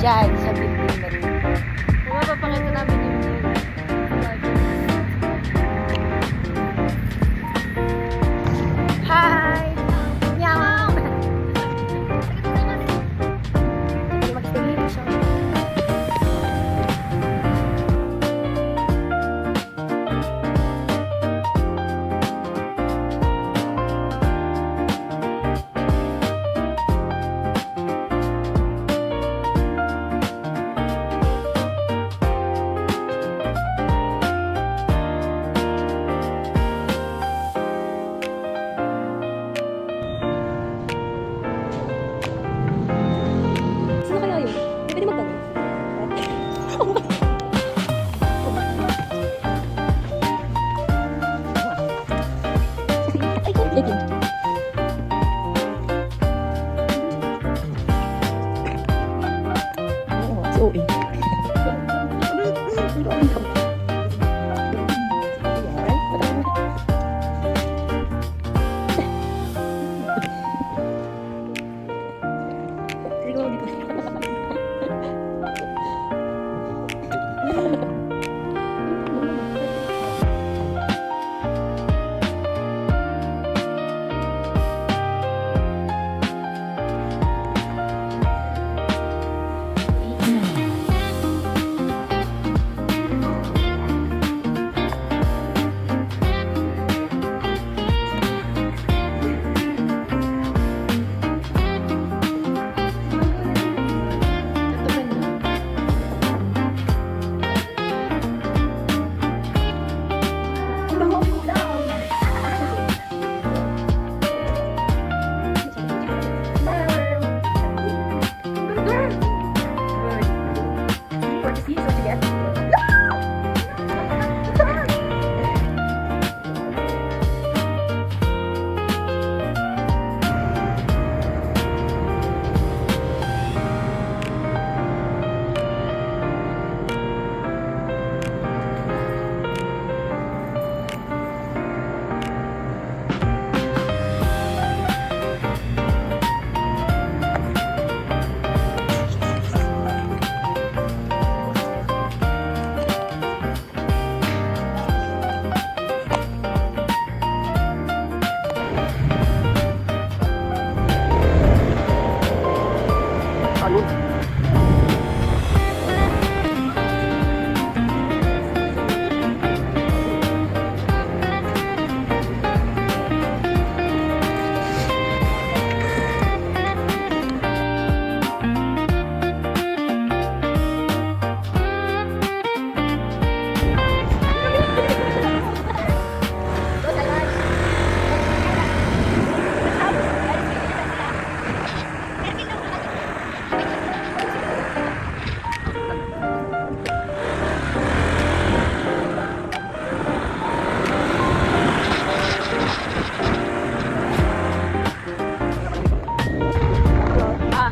dyan sa building na rin. Papakita namin yung Hi! Meow! Mag-stay siya. Sino kaya yun? Pwede magtanong. Ay, kompletin. Si OA.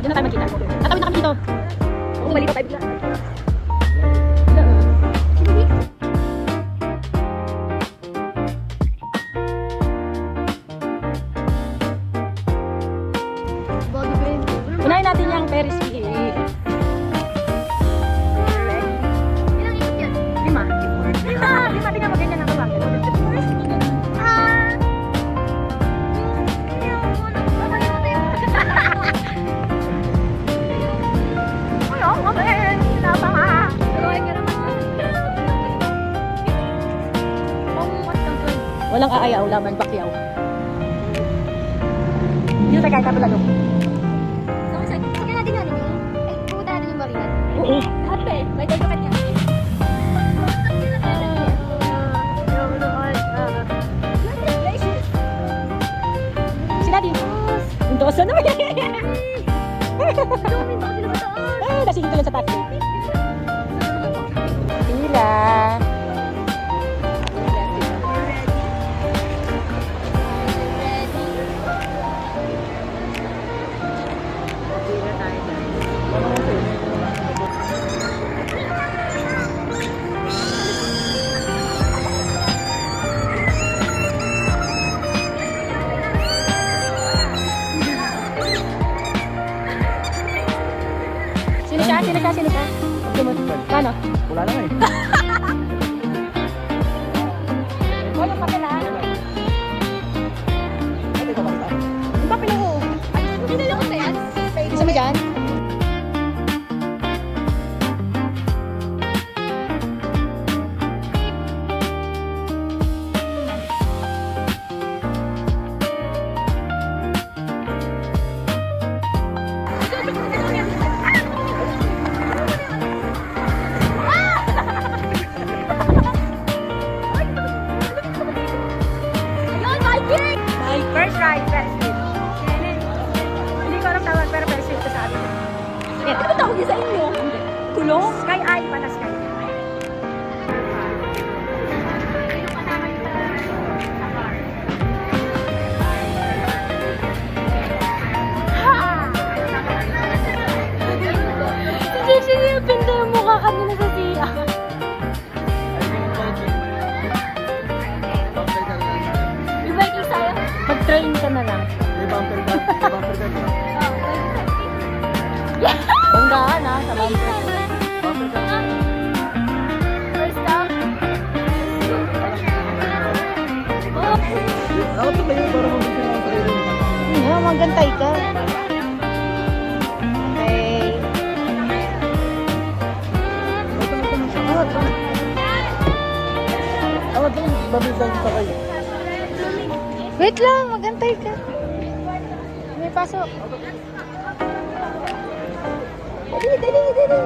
Doon na tayo magkita. Tatawid na kami dito. Kung mali pa tayo bigla. Unahin natin yung Ferris wheel. Ilang ikot yan? 5. 5. Tingnan mo ganyan ang kawang. Walang aayaw, laban pakyaw. Dito tayo kahit kapalalo. Sige natin yan. Ay, pumunta natin yung marinan. Oo. Hape, may dito ka niya. Si Daddy. Yung dosa naman. Nasingin ko lang sa taxi. Pila. siya? Sino siya? Kano? Wala lang eh. Walang papel ha? Ate ka ba sa? Yung papel ako. Pinala ko ba yan? Gusto mo dyan? Ayun, Viking! First ride, first ride. Hindi ko alam tawag, pero first ride ko sa atin. Ano ba tawag niya sa inyo? Kulong? Sky Eye pala, Sky Eye. Sige, pinda yung mukha kanina sa siya. Yung Viking sa'yo? Mag-train ka na lang. May bumper ka. Bumper ka. Banggaan ha, sa bumper. Bumper ka. First stop? Oh, Dapat ba yun para mabigyan ng sarili? Hindi, magantay ka. Okay. Awat lang, babisan sa kayo. Wait lang, magantay ka. May pasok. Dali.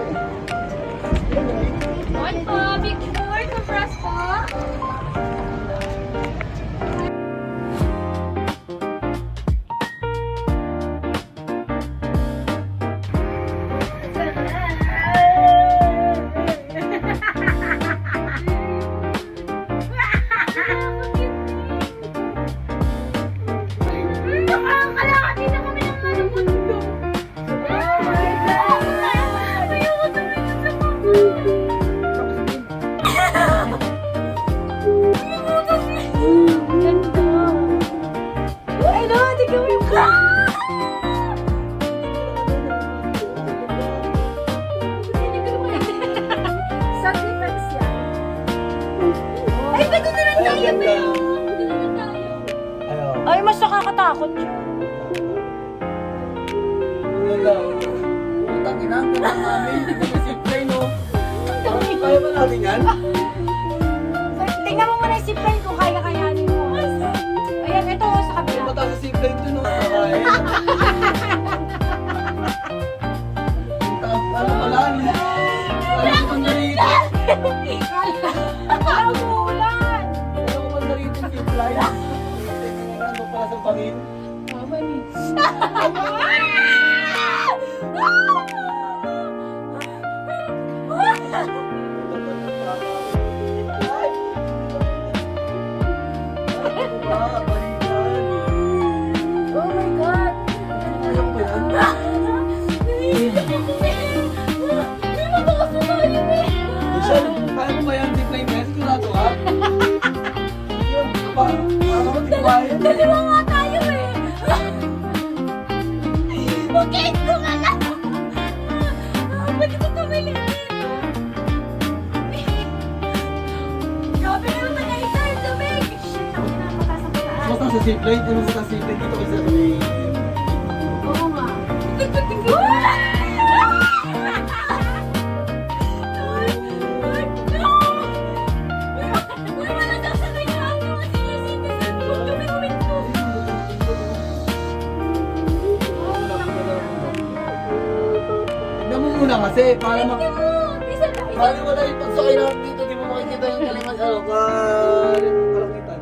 one po, big four, compras po. Nakakalakati na kami ng mga mundo. Oh my God! Ayoko tumingin sa mundo. Ganda. Ay, no, tignan mo yung sa defense yan. Ay, ba't na lang tayo, Beo? Ba't na lang tayo? Ayaw. Ay, mas nakakatakot yun. Wala. Utang ginagawa lang namin. Zipline, no? Kaya ba natin yan? Tingnan mo muna yung zipline kung kaya-kayanin mo. Ayan, ito sa kabila. Mataas sa zipline dun, no? Sakay. Ano pala? Ano ko na rito? Wala umuulan. Ano ko na rito yung zipline? Ano pala sa pangin? Oh my God. Kaya mo ba yan? Zipline ba yan? Sigurado ka? Yun, parang matiwain. Dalawa nga tayo eh. Okay, ito nga lang. Pwede ko tumili dito. Grabe naman mag-aisa, ang lamig. Shit, ako na mataas ang taas. Mataas sa zipline? Ano sa zipline dito kasi Oo nga. Tignan mo muna kasi para para wala yung pagsakay natin dito, di mo makikita yung kalingan, kalangitan.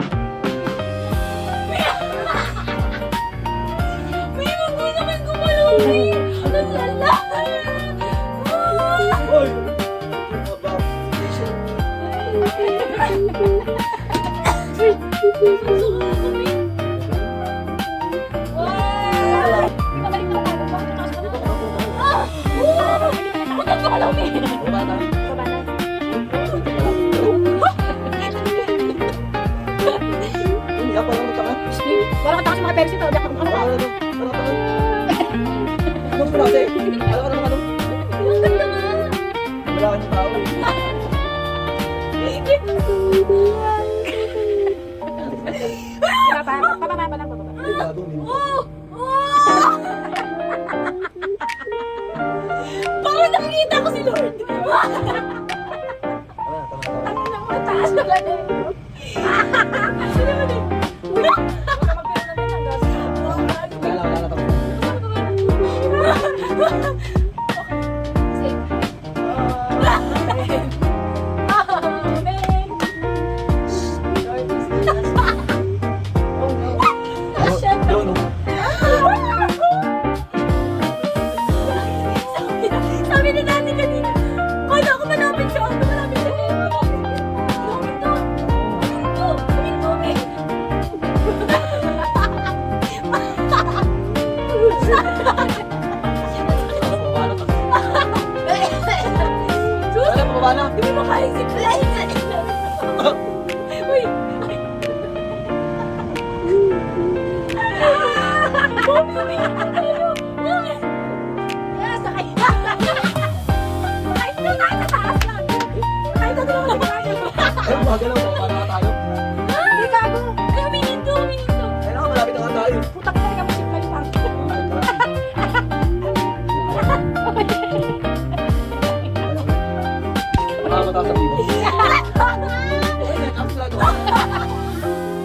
Hoy! About station. Bata. Hindi pa lang matakan. Wala ka takas sa mga Pepsi to. Diyak Ano? Ano? Ano? Ano? Ano? Ano? Ano? Ano? Ano? Pababa pa lang, pababa. Ay, bago, minum. Parang nakikita ko si Lord. Ang ilang mataas na lang eh. Sino naman eh? Uy! Baka magkaroon na ng gas. Wala pa. Safe. Amen. Amen. Lord is with us. Oh no. Doon, no? Sabi ni Daddy kanina, kala ko malapit siya. Malapit siya. Huminto eh. Wala pa ba na? Hindi mo kaya si Uy! Bobby, umiyak ka tayo! Yes, sakay! Sakay ito, tayo sa taas lang! Sakay ito, tulungan na tayo! Ay, magalaw po. Paano nga tayo? Hindi gago. Ay, humihinto! Ay, naku, malapit na nga tayo. Putak talaga mo si Play Park. Mataas ang dito. Ay, ang slado.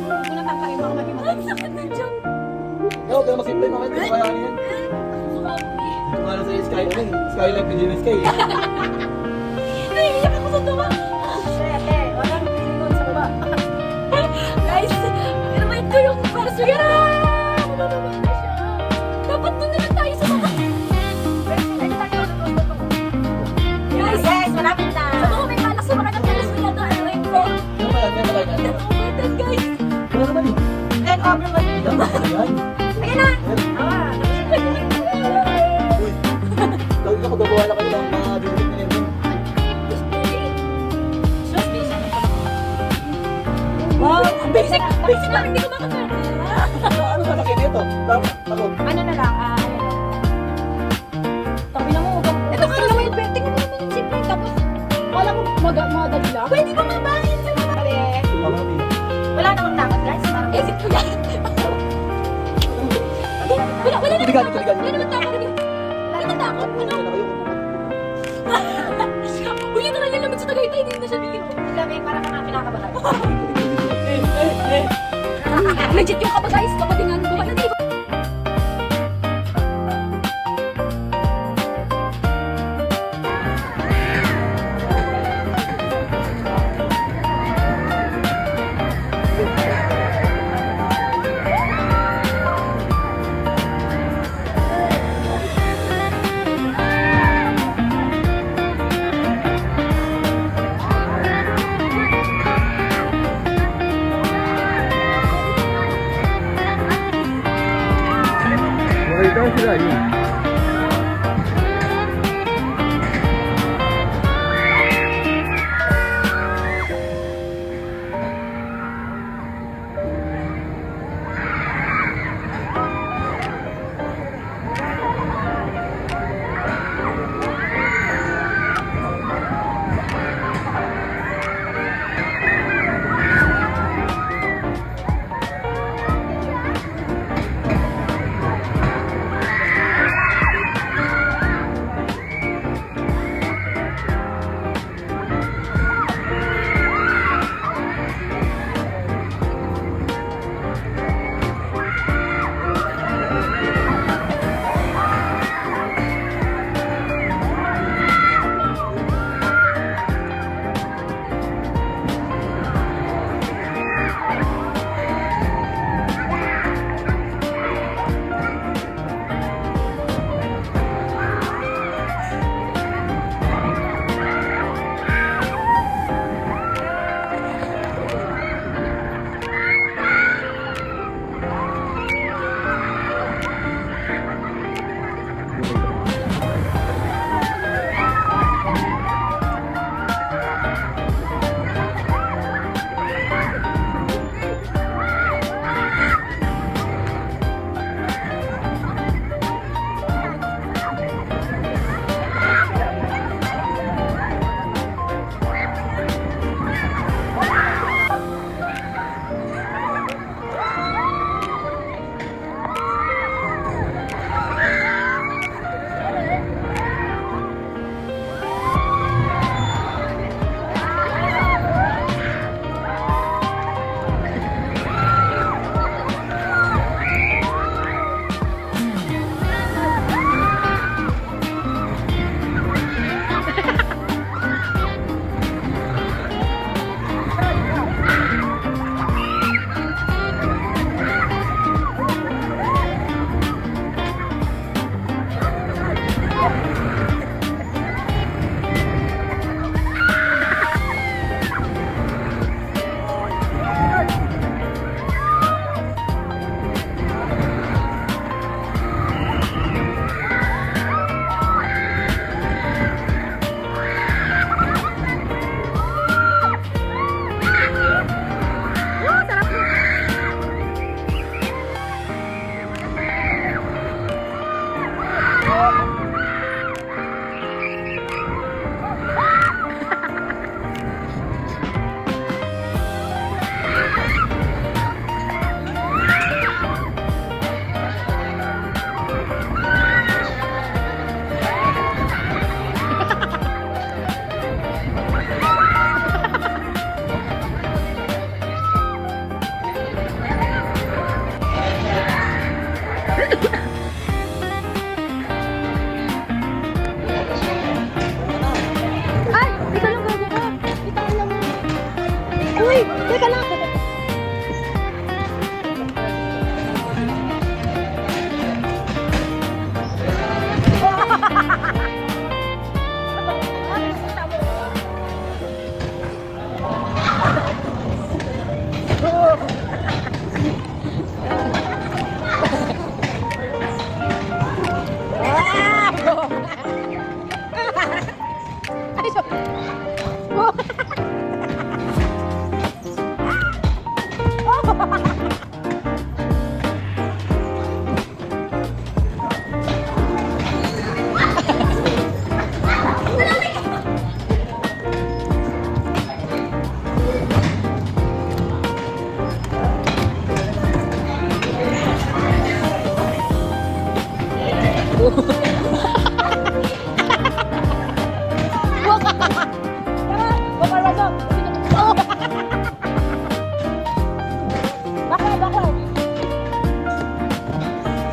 Muna tangkain mo ako Ang maging sakit na dyan! Huwag ka masimple, mamaya. Hindi ko kayanin yan. Ito nga lang sa Sky, Skyline, Pigeon Sky. Naiiyak ako sa tuwa! walang pilingon sa baba. Guys, wait ko yung parasol. Mababa na siya. Dapat doon na lang tayo sa mga. Guys, Yes, malapit na. sa mga may balak sumakay ng parasol na doon. Wait ko. Ano pala, ano pala, ano pala? Overtime, guys. Wala naman eh. Let off naman. Yan, yan. Ayan na. Yan. Uy, tawag ka magagawa na kayo ng mga bibig na nito. Wow, basic lang, hindi ko makakaya. Ano sa sakit dito? Tapos, ako. Ano na lang, Tabi na mo, Ito ka tingnan mo yung tingnan mo naman yung zipline, tapos wala mo madali lang. Pwede ba mabahin sa mga? Tama na dito. Wala namang takot guys, parang Isip ko yan. Wala naman Tuligan, takot. tuligan. Wala naman takot. Wala naman takot. Ano? Wala kayo. Uy, yun na lang naman sa Tagaytay. Hindi na siya bigyan. Sabi, parang kang kinakabahan. Legit yung kapag guys, kapatingan ko. Ano, di ba?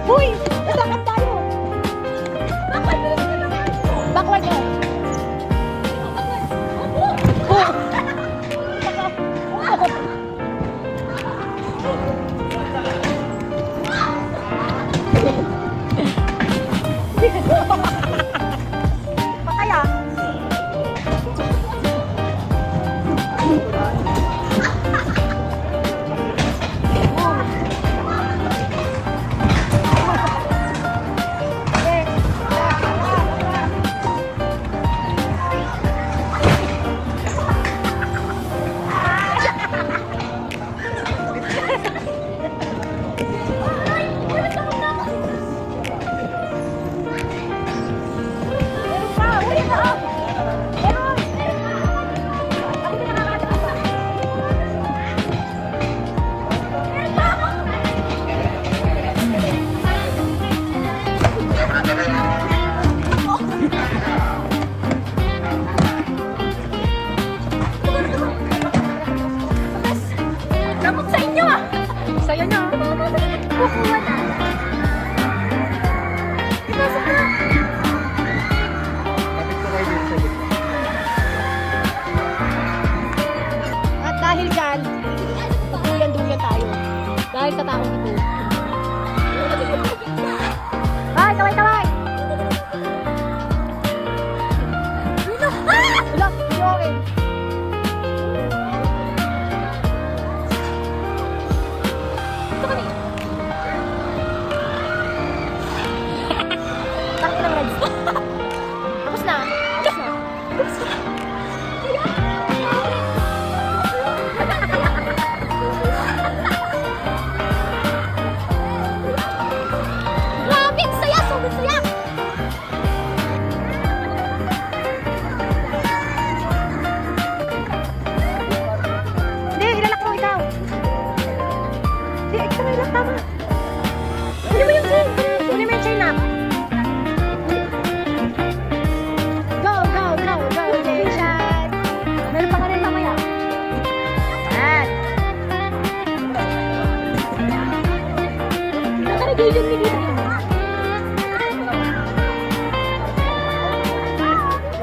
Uy! Nasakit tayo! Backward ka! Patay ah! Lamok sa inyo ah! Sa'yo na! Kukuha na! Ipasok na! Kapit ko kayo dito sa gitna. At dahil dyan, duyan-duyan tayo. Dahil sa taong ito. Ay, taway-taway! Wala, hindi okay. Ito kami. Takot ng Reds. Tapos na. Tapos na. Tapos na. Grabe, ang saya! Sobrang saya! Hindi, ilalak mo ikaw. Hindi, ikaw na ilalak, tama. Kunin mo yung chain. Kunin mo yung chain na. Go, go, go, go, Jason. Meron pa ka rin mamaya. Yan. Nakarigilin ni dito.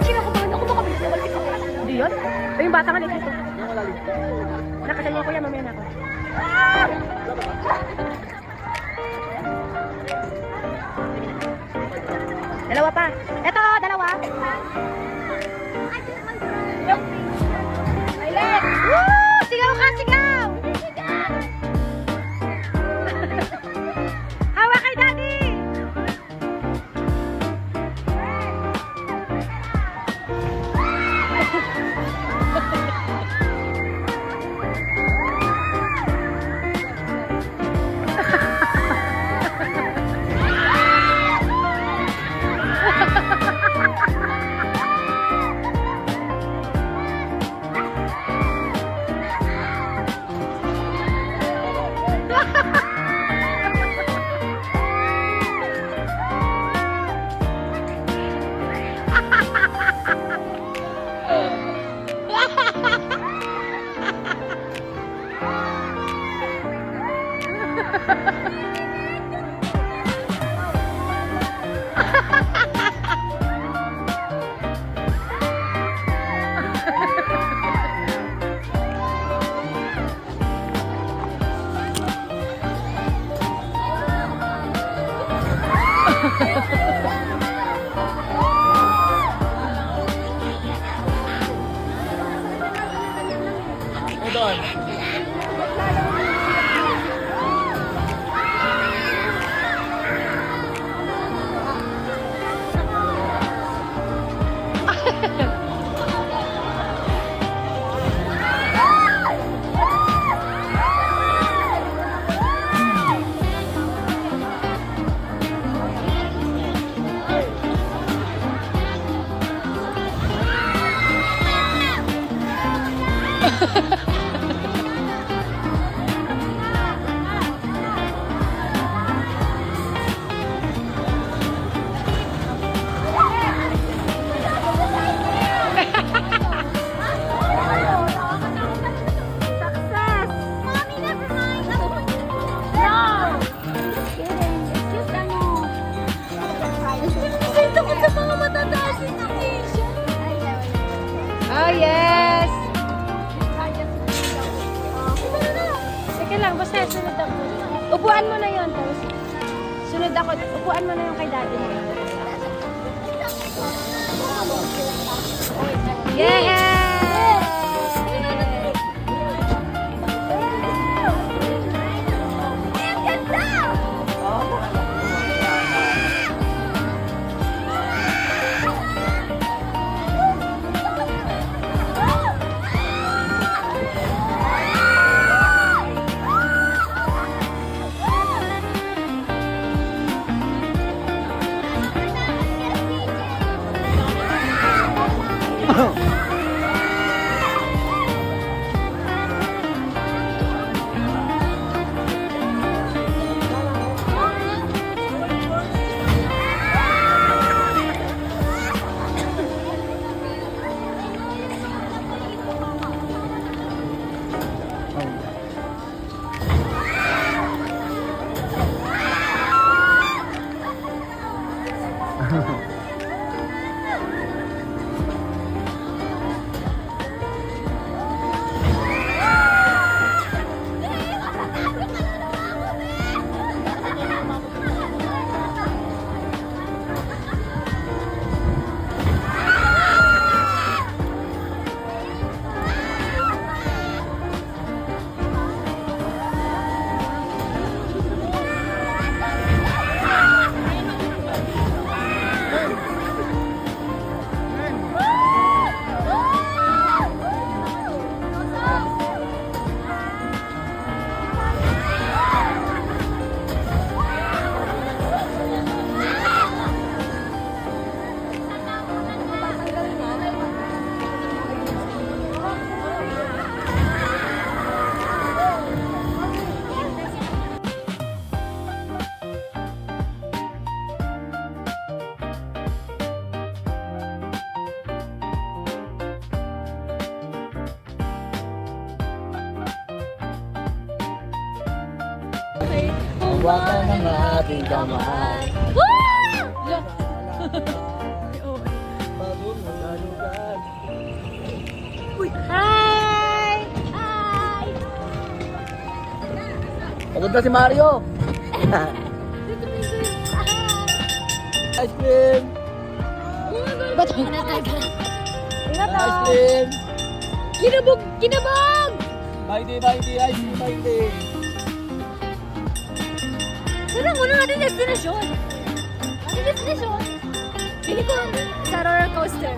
Sino ko ba? Ako ba kabilis na walis ako? Hindi yun? Ay, yung bata nga dito. Nakasan niya ko yan, mamaya na ako. Dalawa pa. Eto, dalawa. Violet! Woo! Sigaw ka, sigaw! Hawa kay Daddy! Success! Mommy, never mind. No! Just kidding. It's just ano. Kasi takot sa mga matataas yung station. Oh, yes! Sige lang, basta sunod ako. Upuan mo na yun, tapos sunod ako. Upuan mo na yung kay daddy mo. Yes! Ang ganda! Hawakan ng ating kamay. Pagumulan. Hi! Hi! Pagod na si Mario. Ice cream. Ba't ang Ingat Ice cream. Kinabog! Kinabog! Mighty, mighty, ice cream, mighty. Saan ang muna natin destination? Ano destination? Pili ko sa roller coaster.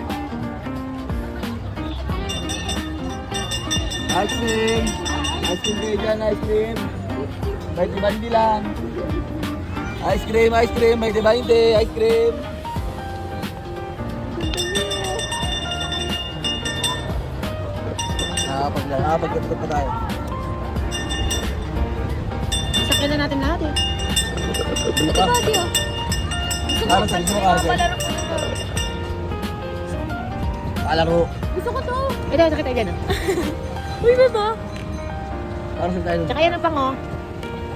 Ice cream. Ice cream kayo dyan, ice cream. Mighty, mighty lang. Ice cream, mighty, mighty, ice cream. Pagkatutot pa tayo. Sakyan na natin lahat eh. Ito ka? Audio. Para sa gusto mo kasi. Palaro ko ito. Palaro. Gusto ko to. Ay, dahil sakit tayo dyan. Uy, baba. Para sa tayo. Tsaka yan ang pango.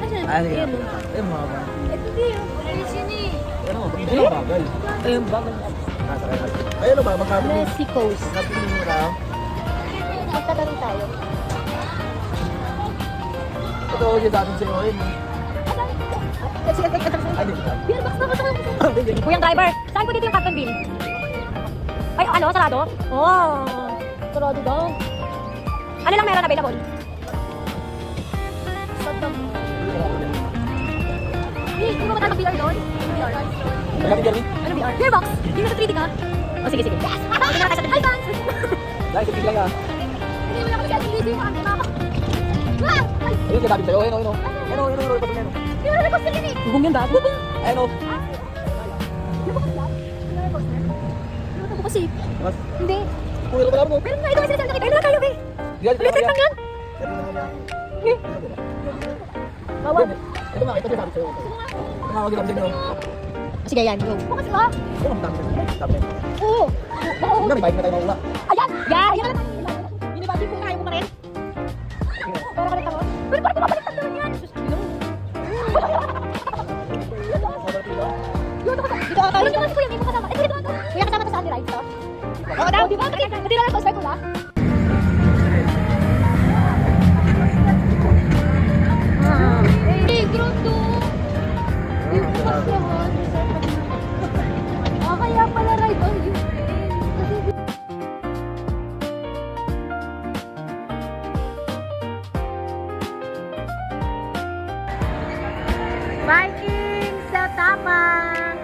Asan? Ano yan? Yan, oh. Ay, mga ba? Ito din. Alis yun eh. Ano ba? Ito yung bagal. Ayun, bagal. Ay, ano ba? Magkabili. Mexico's. Magkabili mo ka. Magtatanong tayo. Ito, yung dating sa'yo. Ayun. Ay, dito ka. Beer box na ko sa Kuyang driver, saan po dito yung Captain Bill? Ay, ano? Sarado? Oh, sarado daw. Ano lang meron available? Sotong. Di ba tayo mag-VR doon? VR. Magkabili ka rin? Ano VR? Beer box. Hindi na sa 3D ka? Oh, sige, sige. Yes! Hindi na tayo sa 3D. Hi, fans! Dahil sa biglang ka. Hindi mo na ako mag-LED yung mga camera ko. Ah! Ay! Ayun, yung dating sa'yo. Ayun, ayun. Ayun, ayun, ayun. Ayun, ayun. Di mo na coaster yun eh. Bubong yan ba? Bubong. Ayun, ayun. Di ba kasi? Di mo na coaster? Di mo na kasi? Mas, Hindi. kuya ka pala mo. Pero nga, ito kasi sinasabi nakita. Ayun na tayo eh. Litit lang yan. Bawal. Ito nga, ito din sabi sa'yo. Ito nga, wag din. Sige, yan. Go. Bukas ba? Ito ang dami. Oo. Oo. May bike na tayo maula. Ayan! Yeah! Yan na lang! Binibati ko na, ayaw mo na rin. Pero kalita mo? Pero parang bumabaliktad na lang yan! Diyos ko. Dito ako tayo. Dito ako kuya, may mo kasama. Eh, dito ako. Kuya, kasama to sa Andy Rides, to? Oo daw. Di ba? Hindi na lang poster ko ba? Hey, grotto! Yung kasyahan. Kaya pala ride on you. Biking sa Tapang.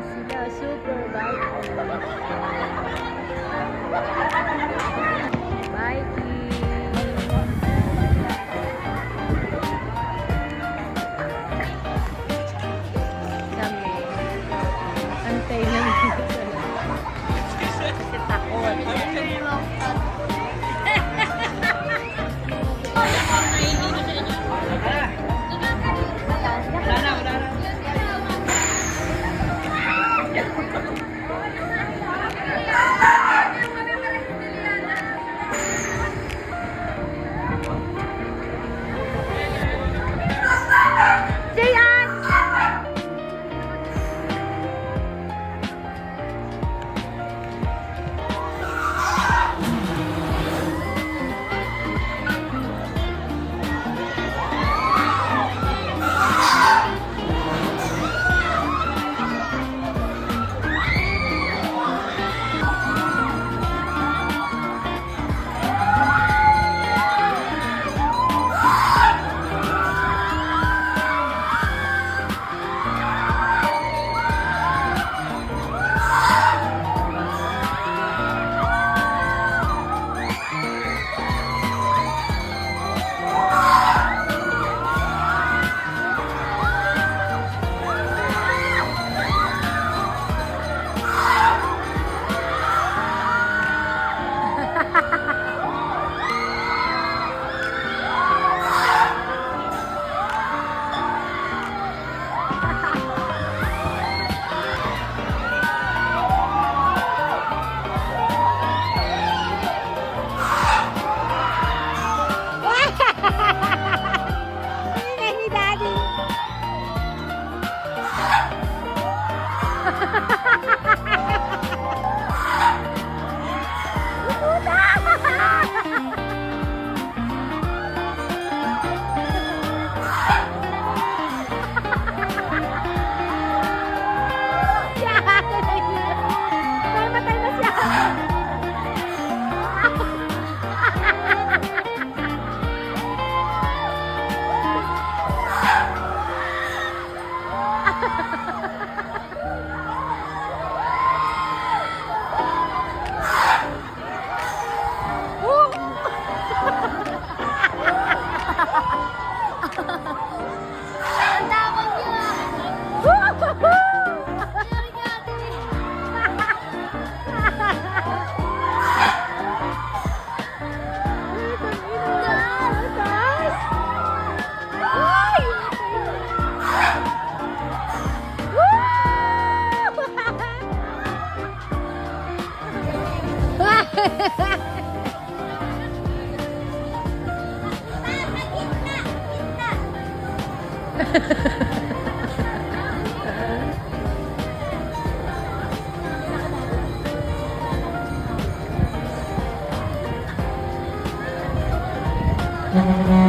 Sila super biking. Kami. Antay ng kasi takot.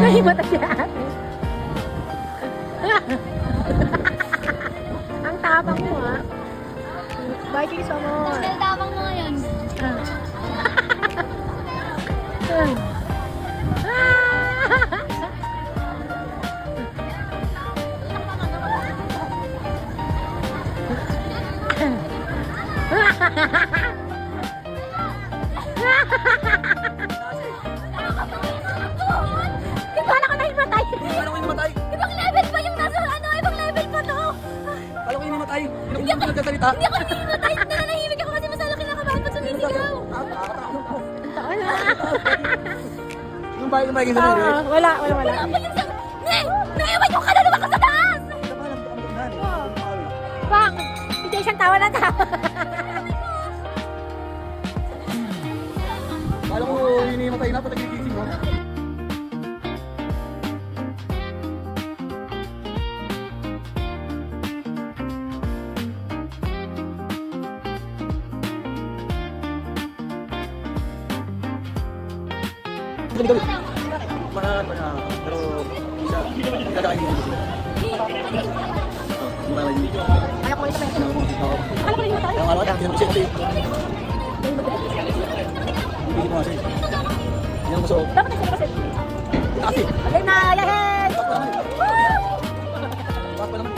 Nahimata si ate. Ang tapang mo ha. Biking sa mo. Ang tapang mo ngayon. Kala ko nahimatay. Kala ko yung namatay. Ibang level pa yung nasa ano? Ibang level pa to. Kala ko yung namatay. Hindi ako nagkasalita. Hindi ako nahimatay. Nananahimik ako kasi masalaki na kabahan pa sumisigaw. Ah, Ang taon ha. Yung bike sa Oo, nila. wala. Naiwan yung kaluluwa ko sa taas! Bang! Hindi siyang tawa na tawa. Kala ko hinimatay na pa nagigising mo. Dali. Pero isa, dadakain mo. Kaya ko ito pa yun. Kala ko rin yung tayo. Yung ano, yung safety. Hindi mo kasi. Yung gusto. Dapat nagsabi kasi. Kasi. Okay na, yay! Bakit pa naman?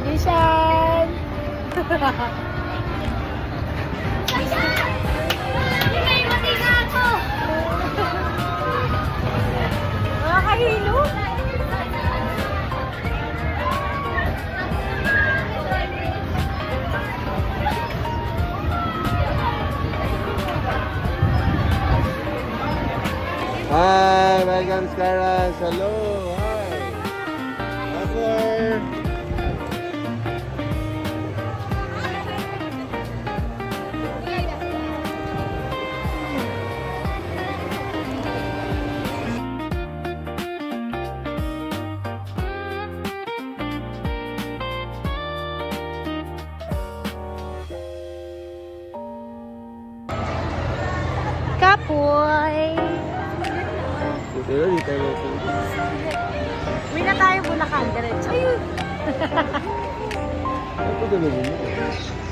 Nishan! Nakakahilo. Hi, welcome Skyras. Hello, hi. Hello. Kapoy! Dito, dito. Uwi na tayo Bulacan, diretso. Ito, dito.